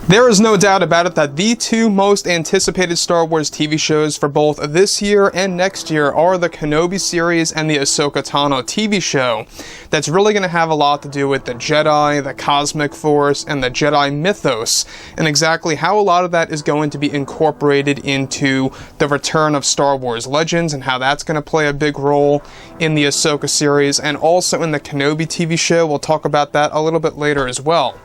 There is no doubt about it that the two most anticipated Star Wars TV shows for both this year and next year are the Kenobi series and the Ahsoka Tano TV show. That's really going to have a lot to do with the Jedi, the Cosmic Force, and the Jedi mythos, and exactly how a lot of that is going to be incorporated into the return of Star Wars Legends, and how that's going to play a big role in the Ahsoka series, and also in the Kenobi TV show. We'll talk about that a little bit later as well.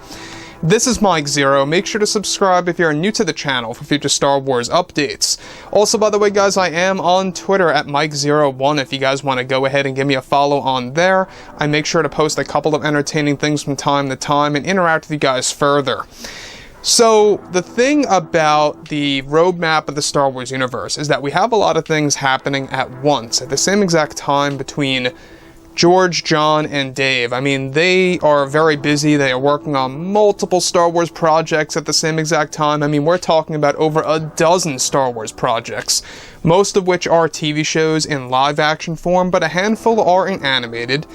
This is Mike Zero. Make sure to subscribe if you're new to the channel for future Star Wars updates. Also, by the way, guys, I am on Twitter at Mike01 if you guys want to go ahead and give me a follow on there. I make sure to post a couple of entertaining things from time to time and interact with you guys further. So, the thing about the roadmap of the Star Wars universe is that we have a lot of things happening at once, at the same exact time between George, John, and Dave. I mean, they are very busy. They are working on multiple Star Wars projects at the same exact time. I mean, we're talking about over a dozen Star Wars projects, most of which are TV shows in live-action form, but a handful are in animated.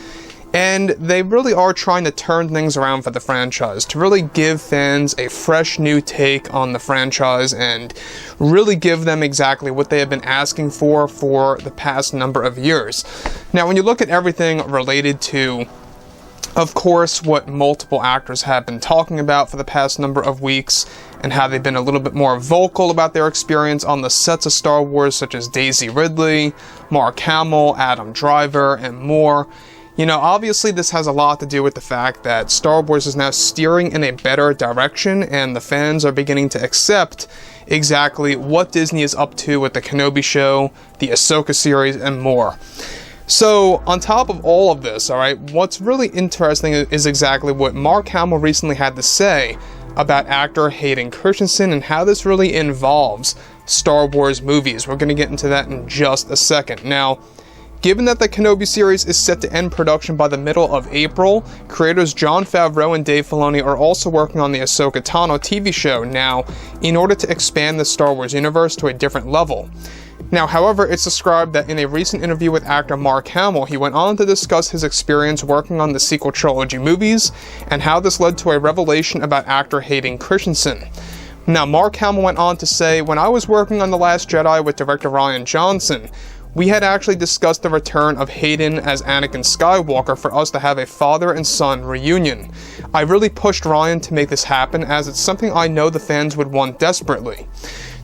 And they really are trying to turn things around for the franchise, to really give fans a fresh new take on the franchise and really give them exactly what they have been asking for the past number of years. Now, when you look at everything related to, of course, what multiple actors have been talking about for the past number of weeks, and how they've been a little bit more vocal about their experience on the sets of Star Wars, such as Daisy Ridley, Mark Hamill, Adam Driver, and more. You know, obviously this has a lot to do with the fact that Star Wars is now steering in a better direction, and the fans are beginning to accept exactly what Disney is up to with the Kenobi show, the Ahsoka series, and more. So, on top of all of this, alright, what's really interesting is exactly what Mark Hamill recently had to say about actor Hayden Christensen and how this really involves Star Wars movies. We're going to get into that in just a second. Now, given that the Kenobi series is set to end production by the middle of April, creators Jon Favreau and Dave Filoni are also working on the Ahsoka Tano TV show now in order to expand the Star Wars universe to a different level. Now, however, it's described that in a recent interview with actor Mark Hamill, he went on to discuss his experience working on the sequel trilogy movies and how this led to a revelation about actor Hayden Christensen. Now, Mark Hamill went on to say, "When I was working on The Last Jedi with director Rian Johnson, we had actually discussed the return of Hayden as Anakin Skywalker for us to have a father and son reunion. I really pushed Rian to make this happen, as it's something I know the fans would want desperately."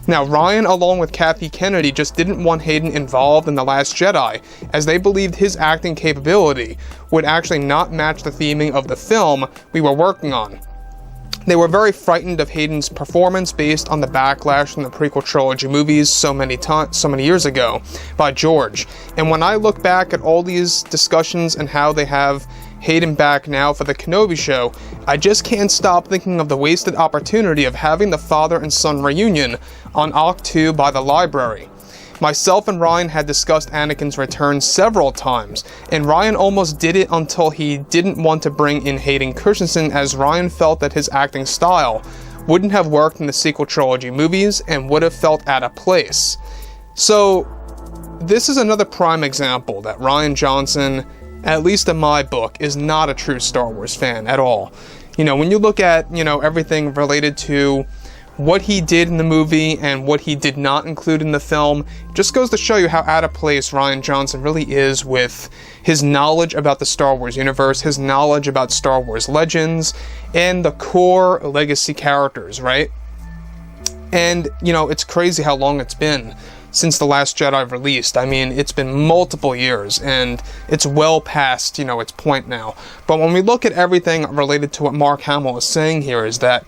Now, Rian, along with Kathleen Kennedy, just didn't want Hayden involved in The Last Jedi, as they believed his acting capability would actually not match the theming of the film we were working on. They were very frightened of Hayden's performance based on the backlash from the prequel trilogy movies so many years ago by George. And when I look back at all these discussions and how they have Hayden back now for the Kenobi show, I just can't stop thinking of the wasted opportunity of having the father and son reunion on Ahch-To by the library. Myself and Rian had discussed Anakin's return several times, and Rian almost did it until he didn't want to bring in Hayden Christensen, as Rian felt that his acting style wouldn't have worked in the sequel trilogy movies and would have felt out of place. So, this is another prime example that Rian Johnson, at least in my book, is not a true Star Wars fan at all. You know, when you look at, everything related to what he did in the movie and what he did not include in the film, just goes to show you how out of place Rian Johnson really is with his knowledge about the Star Wars universe, his knowledge about Star Wars Legends, and the core legacy characters, right? And, it's crazy how long it's been since The Last Jedi released. I mean, it's been multiple years, and it's well past, its point now. But when we look at everything related to what Mark Hamill is saying here, is that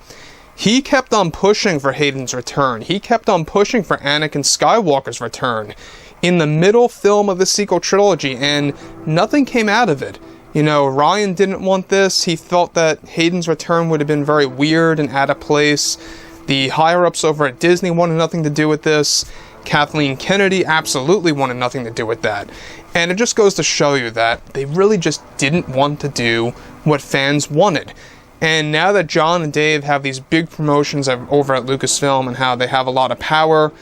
he kept on pushing for Hayden's return. He kept on pushing for Anakin Skywalker's return in the middle film of the sequel trilogy, and nothing came out of it. Rian didn't want this. He felt that Hayden's return would have been very weird and out of place. The higher-ups over at Disney wanted nothing to do with this. Kathleen Kennedy absolutely wanted nothing to do with that. And it just goes to show you that they really just didn't want to do what fans wanted. And now that John and Dave have these big promotions over at Lucasfilm and how they have a lot of power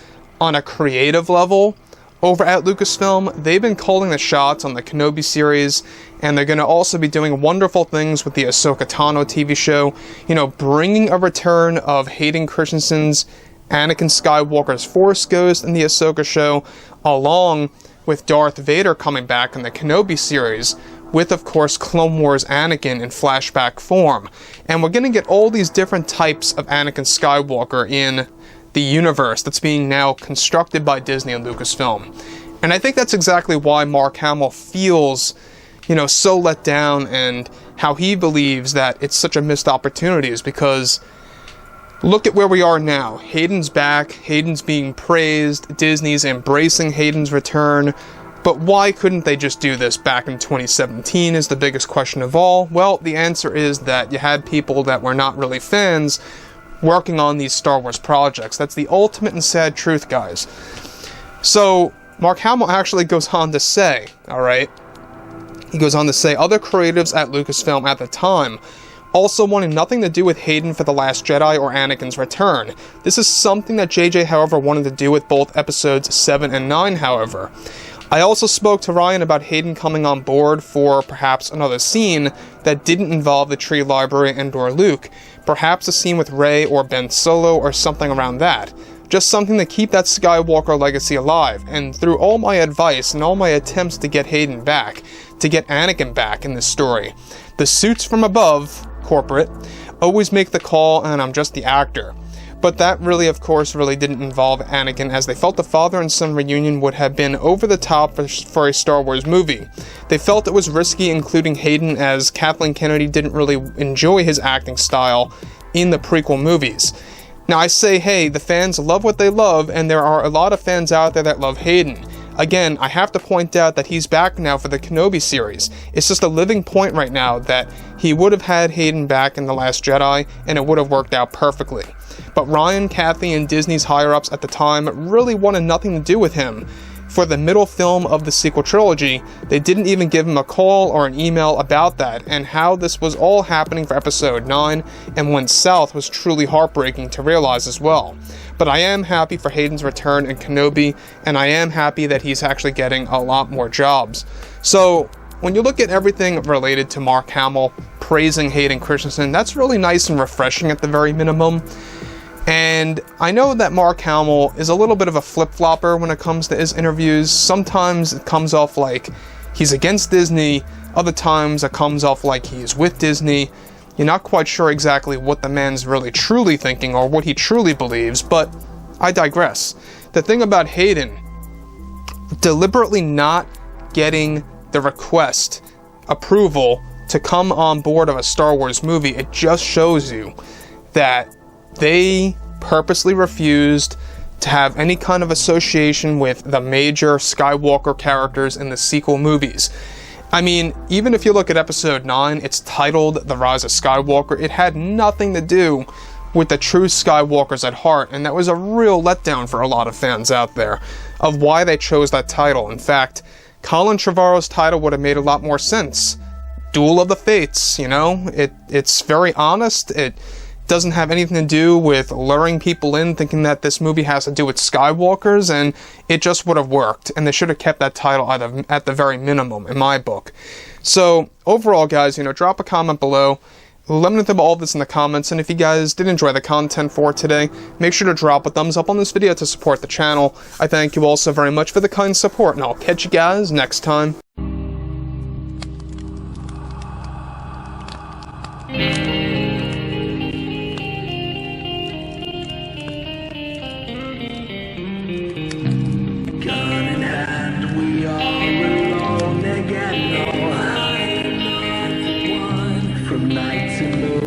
on a creative level over at Lucasfilm, they've been calling the shots on the Kenobi series, and they're going to also be doing wonderful things with the Ahsoka Tano TV show, you know, bringing a return of Hayden Christensen's Anakin Skywalker's Force Ghost in the Ahsoka show, along with Darth Vader coming back in the Kenobi series, with, of course, Clone Wars Anakin in flashback form. And we're going to get all these different types of Anakin Skywalker in the universe that's being now constructed by Disney and Lucasfilm. And I think that's exactly why Mark Hamill feels, you know, so let down, and how he believes that it's such a missed opportunity is because look at where we are now. Hayden's back, Hayden's being praised, Disney's embracing Hayden's return, but why couldn't they just do this back in 2017 is the biggest question of all. Well, the answer is that you had people that were not really fans working on these Star Wars projects. That's the ultimate and sad truth, guys. So, Mark Hamill actually goes on to say, alright, he goes on to say, other creatives at Lucasfilm at the time also wanted nothing to do with Hayden for The Last Jedi or Anakin's return. This is something that JJ, however, wanted to do with both episodes 7 and 9, however. I also spoke to Ryan about Hayden coming on board for perhaps another scene that didn't involve the tree library and/or Luke. Perhaps a scene with Rey or Ben Solo or something around that. Just something to keep that Skywalker legacy alive. And through all my advice and all my attempts to get Hayden back, to get Anakin back in this story, the suits from above, corporate, always make the call and I'm just the actor. But that really, of course, really didn't involve Anakin, as they felt the father and son reunion would have been over the top for a Star Wars movie. They felt it was risky including Hayden, as Kathleen Kennedy didn't really enjoy his acting style in the prequel movies. Now I say, hey, the fans love what they love, and there are a lot of fans out there that love Hayden. Again, I have to point out that he's back now for the Kenobi series. It's just a living point right now that he would have had Hayden back in The Last Jedi, and it would have worked out perfectly. But Ryan, Kathy, and Disney's higher-ups at the time really wanted nothing to do with him. For the middle film of the sequel trilogy, they didn't even give him a call or an email about that, and how this was all happening for episode 9 and went south was truly heartbreaking to realize as well. But I am happy for Hayden's return in Kenobi, and I am happy that he's actually getting a lot more jobs. So, when you look at everything related to Mark Hamill praising Hayden Christensen, that's really nice and refreshing at the very minimum. And I know that Mark Hamill is a little bit of a flip-flopper when it comes to his interviews. Sometimes it comes off like he's against Disney, other times it comes off like he's with Disney. You're not quite sure exactly what the man's really truly thinking or what he truly believes, but I digress. The thing about Hayden deliberately not getting the request, approval, to come on board of a Star Wars movie, it just shows you that they purposely refused to have any kind of association with the major Skywalker characters in the sequel movies. I mean, even if you look at episode 9, it's titled The Rise of Skywalker, it had nothing to do with the true Skywalkers at heart, and that was a real letdown for a lot of fans out there of why they chose that title. In fact, Colin Trevorrow's title would have made a lot more sense. Duel of the Fates, you know? It's very honest, it doesn't have anything to do with luring people in thinking that this movie has to do with Skywalkers, and it just would have worked, and they should have kept that title at the very minimum, in my book. So, overall, guys, you know, drop a comment below. Let me know about all this in the comments, and if you guys did enjoy the content for today, make sure to drop a thumbs up on this video to support the channel. I thank you all so very much for the kind support, and I'll catch you guys next time. Night to